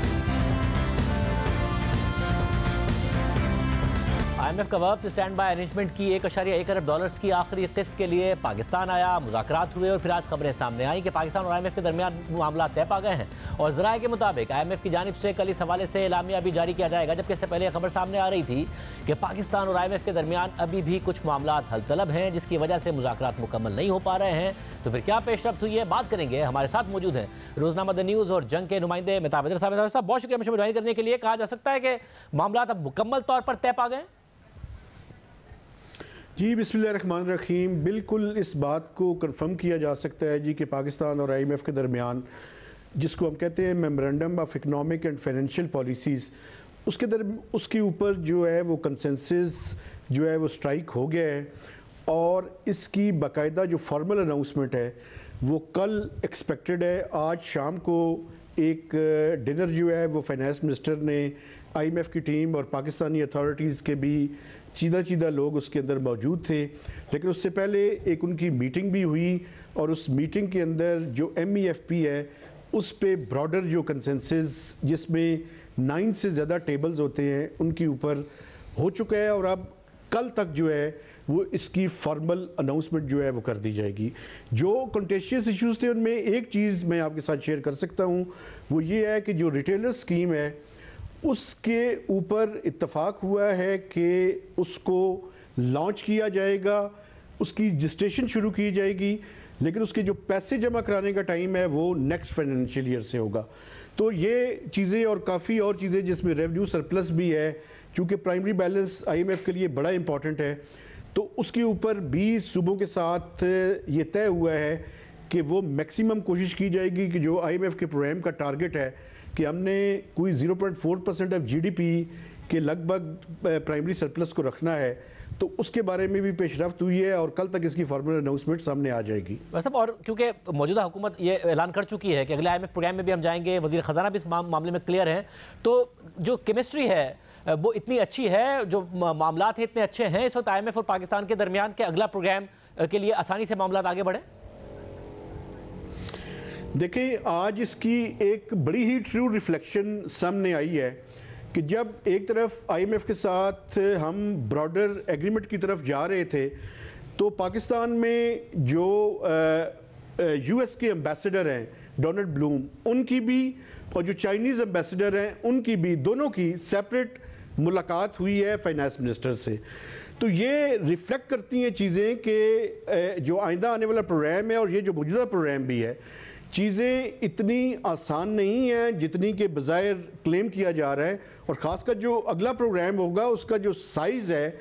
Speaker 1: IMF का वफ्द स्टैंड बाय अरेंजमेंट की $1.1 अरब की आखिरी किस्त के लिए पाकिस्तान आया। मुज़ाकरात हुए और फिर आज खबरें सामने आई कि पाकिस्तान और IMF के दरमियान मामला तय पा गए हैं और ज़राए के मुताबिक IMF की जानिब से कल इस हवाले से एलामिया भी जारी किया जाएगा। जबकि इससे पहले खबर सामने आ रही थी कि पाकिस्तान और IMF के दरमियान अभी भी कुछ मामला हल तलब हैं, जिसकी वजह से मुज़ाकरात मुकम्मल नहीं हो पा रहे हैं। तो फिर क्या पेशरफ्त हुई है, बात करेंगे। हमारे साथ मौजूद हैं रोज़नामा द न्यूज़ और जंग के नुमाइंदे मेहताब हैदर साहब। बहुत शुक्रिया मुझे ज्वाइन करने के लिए। कहा जा सकता है कि मामला अब मुकम्मल तौर पर तय पा गए?
Speaker 6: जी बिस्मिल्लाहिर्रहमानिर्रहीम, बिल्कुल इस बात को कंफर्म किया जा सकता है जी कि पाकिस्तान और IMF के दरमियान, जिसको हम कहते हैं memorandum of economic and financial policies, उसके ऊपर जो है वो कंसेंसस जो है वो स्ट्राइक हो गया है और इसकी बाकायदा जो फॉर्मल अनाउंसमेंट है वो कल एक्सपेक्टेड है। आज शाम को एक डिनर जो है वो फाइनेंस मिनिस्टर ने, IMF की टीम और पाकिस्तानी अथॉरिटीज़ के भी चीदा लोग उसके अंदर मौजूद थे। लेकिन उससे पहले एक उनकी मीटिंग भी हुई और उस मीटिंग के अंदर जो MEFP है उस पे ब्रॉडर जो कंसेंसस, जिसमें 9 से ज़्यादा टेबल्स होते हैं, उनके ऊपर हो चुका है और अब कल तक जो है वो इसकी फॉर्मल अनाउंसमेंट जो है वो कर दी जाएगी। जो कंटेशियस इश्यूज़ थे उनमें एक चीज़ मैं आपके साथ शेयर कर सकता हूँ, वो ये है कि जो रिटेलर स्कीम है उसके ऊपर इत्तफाक हुआ है कि उसको लॉन्च किया जाएगा, उसकी रजिस्ट्रेशन शुरू की जाएगी, लेकिन उसके जो पैसे जमा कराने का टाइम है वो नेक्स्ट फाइनेंशियल ईयर से होगा। तो ये चीज़ें और काफ़ी और चीज़ें जिसमें रेवेन्यू सरप्लस भी है, चूँकि प्राइमरी बैलेंस IMF के लिए बड़ा इंपॉर्टेंट है, तो उसके ऊपर 20 सूबों के साथ ये तय हुआ है कि वो मैक्सिमम कोशिश की जाएगी कि जो IMF के प्रोग्राम का टारगेट है कि हमने कोई 0.4% ऑफ GDP के लगभग प्राइमरी सरप्लस को रखना है, तो उसके बारे में भी पेशरफ्त हुई है और कल तक इसकी फॉर्मल अनाउंसमेंट सामने आ जाएगी।
Speaker 1: वैसे और क्योंकि मौजूदा हुकूमत ये ऐलान कर चुकी है कि अगले IMF प्रोग्राम में भी हम जाएंगे, वज़ीर ख़जाना भी इस मामले में क्लियर है, तो जो केमिस्ट्री है वो इतनी अच्छी है, जो मामला थे इतने अच्छे हैं इस वक्त IMF और पाकिस्तान के दरमियान के अगला प्रोग्राम के लिए आसानी से मामला आगे बढ़े।
Speaker 6: देखिए, आज इसकी एक बड़ी ही ट्रू रिफ्लेक्शन सामने आई है कि जब एक तरफ IMF के साथ हम ब्रॉडर एग्रीमेंट की तरफ जा रहे थे, तो पाकिस्तान में जो US के एम्बेसडर हैं डोनाल्ड ब्लूम, उनकी भी, और जो चाइनीज़ एम्बेसडर हैं उनकी भी, दोनों की सेपरेट मुलाकात हुई है फाइनेंस मिनिस्टर से। तो ये रिफ्लेक्ट करती हैं चीज़ें कि जो आइंदा आने वाला प्रोग्राम है और ये जो मौजूदा प्रोग्राम भी है, चीज़ें इतनी आसान नहीं हैं जितनी के बज़ाहिर क्लेम किया जा रहा है। और ख़ासकर जो अगला प्रोग्राम होगा उसका जो साइज़ है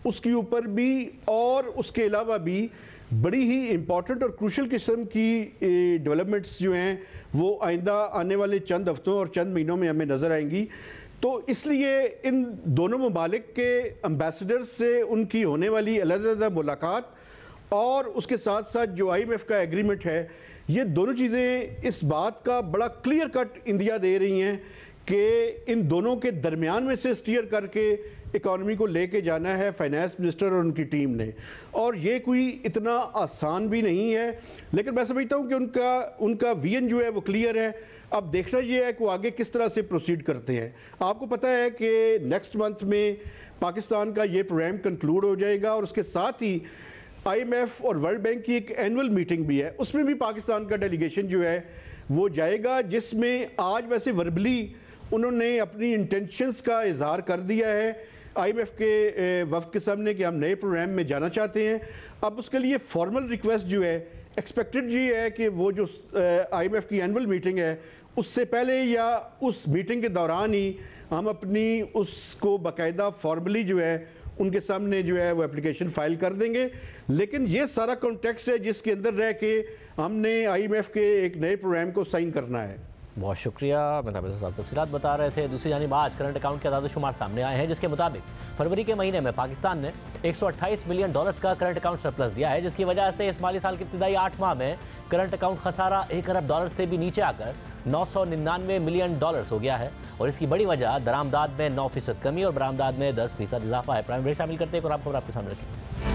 Speaker 6: उसके ऊपर भी और उसके अलावा भी बड़ी ही इम्पॉर्टेंट और क्रूशल किस्म की डेवलपमेंट्स जो हैं वो आइंदा आने वाले चंद हफ्तों और चंद महीनों में हमें नज़र आएंगी। तो इसलिए इन दोनों ममालिक के एम्बेसडर्स से उनकी होने वाली अलग-अलग मुलाकात और उसके साथ साथ जो IMF का एग्रीमेंट है, ये दोनों चीज़ें इस बात का बड़ा क्लियर कट इंदिया दे रही हैं कि इन दोनों के दरमियान में से स्टीयर करके इकॉनमी को लेके जाना है फाइनेंस मिनिस्टर और उनकी टीम ने। और ये कोई इतना आसान भी नहीं है, लेकिन मैं समझता हूँ कि उनका विजन जो है वो क्लियर है। अब देखना ये है कि वो आगे किस तरह से प्रोसीड करते हैं। आपको पता है कि नेक्स्ट मंथ में पाकिस्तान का ये प्रोग्राम कंक्लूड हो जाएगा और उसके साथ ही IMF और वर्ल्ड बैंक की एक एनुअल मीटिंग भी है, उसमें भी पाकिस्तान का डेलीगेशन जो है वो जाएगा, जिसमें आज वैसे वर्बली उन्होंने अपनी इंटेंशंस का इजहार कर दिया है IMF के वफ्द के सामने कि हम नए प्रोग्राम में जाना चाहते हैं। अब उसके लिए फॉर्मल रिक्वेस्ट जो है एक्सपेक्टेड ये है कि वो जो IMF की एनुअल मीटिंग है उससे पहले या उस मीटिंग के दौरान ही हम अपनी उसको बाकायदा फॉर्मली जो है उनके सामने जो है वो एप्लीकेशन फाइल कर देंगे। लेकिन ये सारा कॉन्टेक्स्ट है जिसके अंदर रह के हमने IMF के एक नए प्रोग्राम को साइन करना है।
Speaker 1: बहुत शुक्रिया मेहताब साहब, तफसीलात बता रहे थे। दूसरी जानिब आज करंट अकाउंट के आदाद शुमार सामने आए हैं, जिसके मुताबिक फरवरी के महीने में पाकिस्तान ने $128 मिलियन का करंट अकाउंट सरप्लस दिया है, जिसकी वजह से इस माली साल के इब्तिदाई 8 माह में करंट अकाउंट खसारा $1 अरब से भी नीचे आकर $999 मिलियन हो गया है। और इसकी बड़ी वजह दरामदाद में 9% कमी और बरामदाद में 10% इजाफा है। प्राइम रेट शामिल करते हैं और आपको आपके सामने रखें।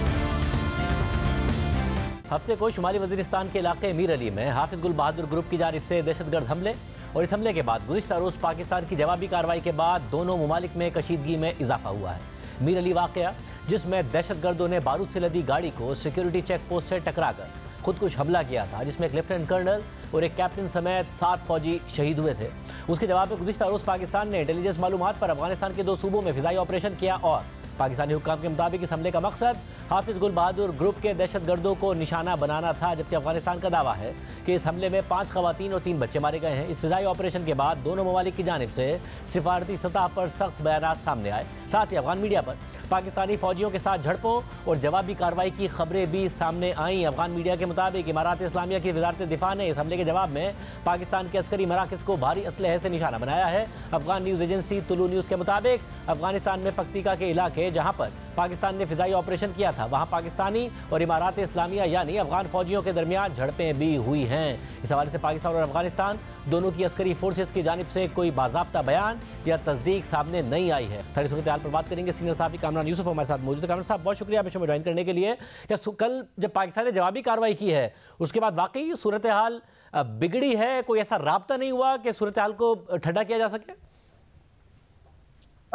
Speaker 1: हफ्ते को शुमाली वजीरिस्तान के इलाके मीर अली में हाफिज गुल बहादुर ग्रुप की जानिब से दहशतगर्द हमले और इस हमले के बाद गुज़िश्ता रोज़ पाकिस्तान की जवाबी कार्रवाई के बाद दोनों ममालिक में कशीदगी में इजाफा हुआ है। मीर अली वाक़या, जिसमें दहशतगर्दों ने बारूद से लदी गाड़ी को सिक्योरिटी चेक पोस्ट से टकराकर खुदकुश हमला किया था, जिसमें एक लेफ्टिनेंट कर्नल और एक कैप्टन समेत 7 फौजी शहीद हुए थे। उसके जवाब में गुज़िश्ता रोज़ पाकिस्तान ने इंटेलिजेंस मालूमात पर अफगानिस्तान के 2 सूबों में फ़िज़ाई ऑपरेशन किया और पाकिस्तानी हुक्काम के मुताबिक इस हमले का मकसद हाफिज गुल बहादुर ग्रुप के दहशतगर्दों को निशाना बनाना था, जबकि अफगानिस्तान का दावा है कि इस हमले में 5 खवातीन और 3 बच्चे मारे गए हैं। इस फिजाई ऑपरेशन के बाद दोनों ममालिक की जानिब से सिफारती सतह पर सख्त बयानात सामने आए। साथ ही अफगान मीडिया पर पाकिस्तानी फौजियों के साथ झड़पों और जवाबी कार्रवाई की खबरें भी सामने आईं। अफगान मीडिया के मुताबिक इमारात इस्लामिया की वजारत दिफा ने इस हमले के जवाब में पाकिस्तान के अस्करी मराकज़ को भारी असलहे से निशाना बनाया है। अफगान न्यूज़ एजेंसी तुलू न्यूज़ के मुताबिक अफगानिस्तान में पक्तिका के इलाके जहाँ पर पाकिस्तान ने फिजाई ऑपरेशन किया था, वहां पाकिस्तानी और इमारात इस्लामिया यानी अफगान फौजियों के दरमियान झड़पें भी हुई हैं। इस हवाले से पाकिस्तान और अफगानिस्तान दोनों की अस्करी फोर्सेस की जानिब से कोई बाज़ाब्ता बयान या तस्दीक सामने नहीं आई है। सारी सूरत हाल पर बात करेंगे। सीनियर साहबी कामरान यूसुफ हमारे साथ मौजूद है। कामरान साहब, बहुत शुक्रिया हमें शो में ज्वाइन करने के लिए। क्या कल जब पाकिस्तान ने जवाबी कार्रवाई की है उसके बाद वाकई सूरत हाल बिगड़ी है? कोई ऐसा राब्ता नहीं हुआ कि सूरत हाल को ठंडा किया जा सके?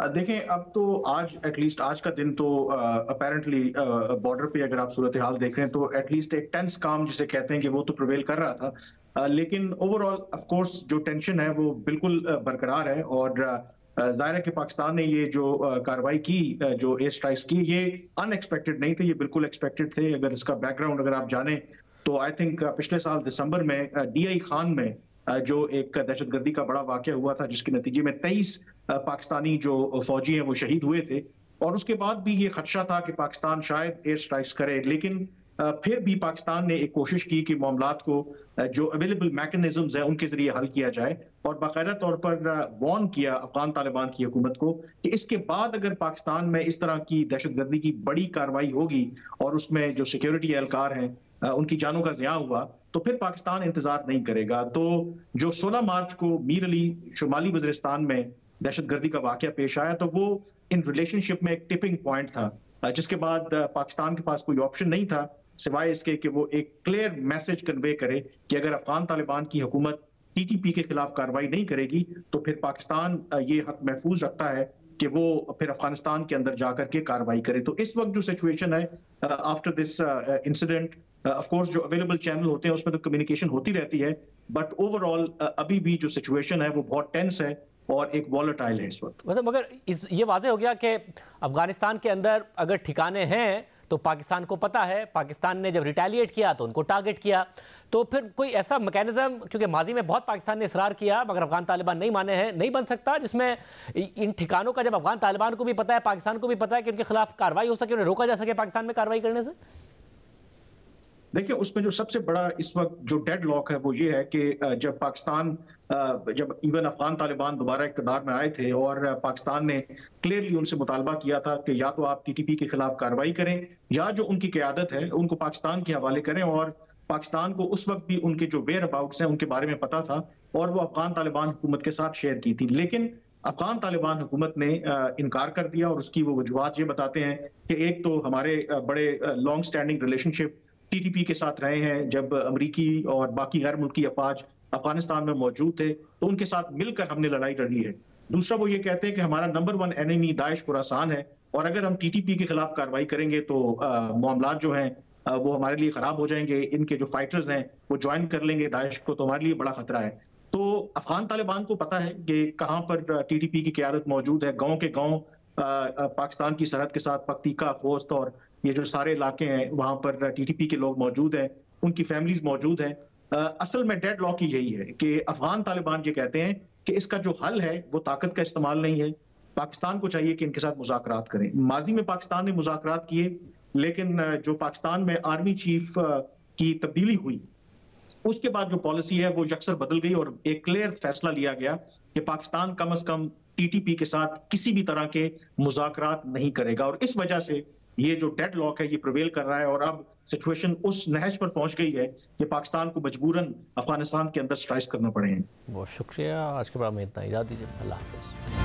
Speaker 7: देखें, अब तो आज एटलीस्ट आज का दिन तो अपेरेंटली बॉर्डर पे अगर आप सूरत हाल देख रहे हैं तो एटलीस्ट एक टेंस काम जिसे कहते हैं कि वो तो प्रिवेल कर रहा था, लेकिन ओवरऑल ऑफ कोर्स जो टेंशन है वो बिल्कुल बरकरार है। और जाहिर है कि पाकिस्तान ने ये जो कार्रवाई की, जो एयर स्ट्राइक्स की, ये अनएक्सपेक्टेड नहीं थे, ये बिल्कुल एक्सपेक्टेड थे। अगर इसका बैकग्राउंड अगर आप जाने तो आई थिंक पिछले साल दिसंबर में DI खान में जो एक दहशतगर्दी का बड़ा वाकया हुआ था, जिसके नतीजे में 23 पाकिस्तानी जो फौजी हैं वो शहीद हुए थे। और उसके बाद भी ये खदशा था कि पाकिस्तान शायद एयर स्ट्राइक्स करे, लेकिन फिर भी पाकिस्तान ने एक कोशिश की कि मामलात को जो अवेलेबल मैकेनिज्म्स हैं उनके जरिए हल किया जाए और बाकायदा तौर पर वार्न किया अफगान तालिबान की हुकूमत को कि इसके बाद अगर पाकिस्तान में इस तरह की दहशतगर्दी की बड़ी कार्रवाई होगी और उसमें जो सिक्योरिटी एहलकार हैं उनकी जानों का ज़िया हुआ तो फिर पाकिस्तान इंतजार नहीं करेगा। तो जो 16 मार्च को मीर अली शुमाली वज़ीरिस्तान में दहशतगर्दी का वाकया पेश आया तो वो इन रिलेशनशिप में एक टिपिंग पॉइंट था, जिसके बाद पाकिस्तान के पास कोई ऑप्शन नहीं था सिवाय इसके कि वो एक क्लियर मैसेज कन्वे करे कि अगर अफगान तालिबान की हुकूमत TTP के खिलाफ कार्रवाई नहीं करेगी तो फिर पाकिस्तान ये हक महफूज रखता है कि वो फिर अफगानिस्तान के अंदर जाकर के कार्रवाई करे। तो इस वक्त जो सिचुएशन है after this incident, of course जो अवेलेबल चैनल होते हैं उसमें तो कम्युनिकेशन होती रहती है, बट ओवरऑल अभी भी जो सिचुएशन है वो बहुत टेंस है और एक वॉलेटाइल है इस वक्त।
Speaker 1: मतलब मगर ये वाज़ेह हो गया कि अफगानिस्तान के अंदर अगर ठिकाने हैं तो पाकिस्तान को पता है, पाकिस्तान ने जब रिटेलिएट किया तो उनको टारगेट किया, तो फिर कोई ऐसा मैकेनिज्म, क्योंकि माजी में बहुत पाकिस्तान ने इसरार किया मगर अफगान तालिबान नहीं माने हैं, नहीं बन सकता जिसमें इन ठिकानों का जब अफगान तालिबान को भी पता है, पाकिस्तान को भी पता है कि उनके खिलाफ कार्रवाई हो सके, उन्हें रोका जा सके पाकिस्तान में कार्रवाई करने से?
Speaker 7: देखिए, उसमें जो सबसे बड़ा इस वक्त जो डेड लॉक है वो ये है कि जब पाकिस्तान, जब इवन अफगान तालिबान दोबारा इक़्तिदार में आए थे और पाकिस्तान ने क्लियरली उनसे मुतालबा किया था कि या तो आप TTP के खिलाफ कार्रवाई करें या जो उनकी क़यादत है उनको पाकिस्तान के हवाले करें, और पाकिस्तान को उस वक्त भी उनके जो वेयर अबाउट्स हैं उनके बारे में पता था और वो अफगान तालिबान हुकूमत के साथ शेयर की थी। लेकिन अफगान तालिबान हुकूमत ने इनकार कर दिया और उसकी वो वजूहात ये बताते हैं कि एक तो हमारे बड़े लॉन्ग स्टैंडिंग रिलेशनशिप TTP के साथ रहे हैं, जब अमरीकी और बाकी गैर मुल्की अफवाज अफगानिस्तान में मौजूद थे तो उनके साथ मिलकर हमने लड़ाई लड़ी है। दूसरा वो ये कहते हैं कि हमारा नंबर 1 एनिमी दाइश खुरासान है और अगर हम TTP के खिलाफ कार्रवाई करेंगे तो मामलात जो हैं वो हमारे लिए खराब हो जाएंगे, इनके जो फाइटर्स हैं वो ज्वाइन कर लेंगे दाइश को, तो हमारे लिए बड़ा खतरा है। तो अफगान तालिबान को पता है कि कहाँ पर TTP की क़यादत मौजूद है, गाँव के गाँव पाकिस्तान की सरहद के साथ पक्तिका, खोस्त और ये जो सारे इलाके हैं वहां पर TTP के लोग मौजूद हैं, उनकी फैमिलीज मौजूद हैं। असल में डेड लॉक ही यही है कि अफगान तालिबान ये कहते हैं कि इसका जो हल है वो ताकत का इस्तेमाल नहीं है, पाकिस्तान को चाहिए कि इनके साथ मुज़ाकरात करें। माजी में पाकिस्तान ने मुज़ाकरात किए, लेकिन जो पाकिस्तान में आर्मी चीफ की तब्दीली हुई उसके बाद जो पॉलिसी है वो यकसर बदल गई और एक क्लियर फैसला लिया गया कि पाकिस्तान कम से कम TTP के साथ किसी भी तरह के मुज़ाकरात नहीं करेगा। और इस वजह से ये जो डेड लॉक है ये प्रिवेल कर रहा है और अब सिचुएशन उस नहज पर पहुंच गई है कि पाकिस्तान को मजबूरन अफगानिस्तान के अंदर स्ट्राइक करना पड़े।
Speaker 1: बहुत शुक्रिया। आज के प्रोग्राम में इतना, इजाज़त दीजिए। अल्लाह हाफ़िज़।